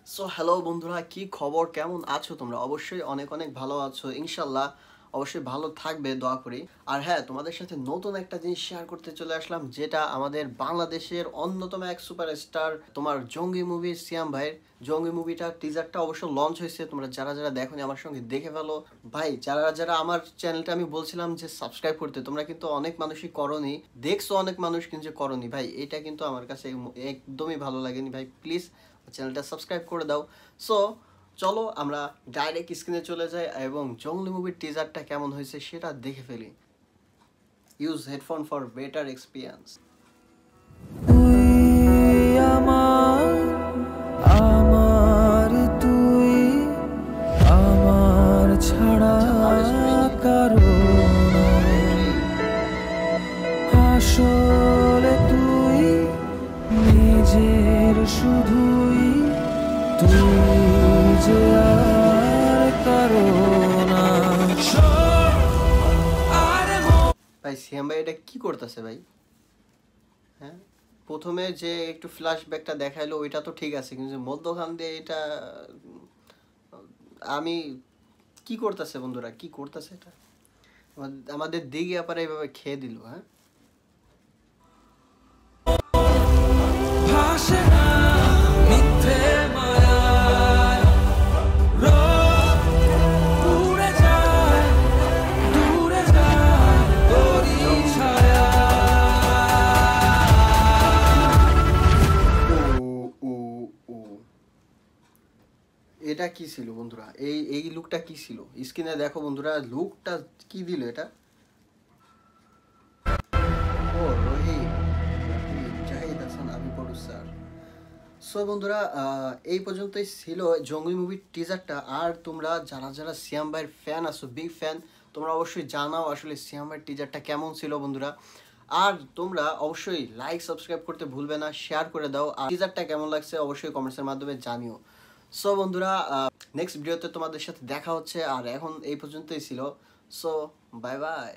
So hello বন্ধুরা, কি খবর, কেমন আছো তোমরা? অবশ্যই অনেক অনেক ভালো আছো ইনশাল্লাহ। অবশ্যই ভালো থাকবে দোয়া করি। আর হ্যাঁ, তোমাদের সাথে নতুন একটা জিনিস শেয়ার করতে চলে আসলাম, যেটা আমাদের বাংলাদেশের অন্যতম এক সুপারস্টার তোমার জঙ্গি মুভি সিয়াম ভাইয়ের জঙ্গি মুভিটা টিজারটা অবশ্য লঞ্চ হয়েছে। তোমরা যারা যারা দেখোনি আমার সঙ্গে দেখে ফেলো ভাই। যারা যারা আমার চ্যানেলটা আমি বলছিলাম যে সাবস্ক্রাইব করতে, তোমরা কিন্তু অনেক মানুষই করনি, দেখছো অনেক মানুষ কিন্তু করনি ভাই। এটা কিন্তু আমার কাছে একদমই ভালো লাগেনি ভাই। প্লিজ চ্যানেলটা সাবস্ক্রাইব করে দাও। সো চলো আমরা ডাইরেক্ট স্ক্রিনে চলে যাই এবং জঙ্গলি মুভির টিজারটা কেমন হয়েছে সেটা দেখে ফেলি। Use headphone for better experience. আমার তুই আমার ছাড়া কারো আসলে তুই নিজের শুধুই তুই যে আর কারো না। ভাই সিয়াম ভাই এটা কি করতেছে ভাই? হ্যাঁ, প্রথমে যে একটু ফ্ল্যাশব্যাকটা দেখাইলো ওইটা তো ঠিক আছে, কিন্তু মধ্যখান দিয়ে এটা আমি কি করতেছে বন্ধুরা, কি করতেছে এটা? আমাদের দিকে আবার এইভাবে খেয়ে দিল। হ্যাঁ, এটা কি ছিল বন্ধুরা? এই এই লুকটা কি ছিল? স্ক্রিনে দেখো বন্ধুরা, লুকটা কি দিল এটা? ও রহিম, জাহিদ হাসান আমি প্রডিউসার। সো বন্ধুরা, এই পর্যন্তই ছিল জঙ্গলি মুভির টিজারটা। আর তোমরা যারা যারা সিয়াম ভাইয়ের ফ্যান আছো, বিগ ফ্যান, তোমরা অবশ্যই জানাও আসলে সিয়াম ভাইয়ের টিজারটা কেমন ছিল বন্ধুরা। আর তোমরা অবশ্যই লাইক সাবস্ক্রাইব করতে ভুলবে না, শেয়ার করে দাও। আর টিজারটা কেমন লাগছে অবশ্যই কমেন্টসের মাধ্যমে জানিও। সো বন্ধুরা, নেক্সট ভিডিওতে তোমাদের সাথে দেখা হচ্ছে। আর এখন এই পর্যন্তই ছিল। So bye bye.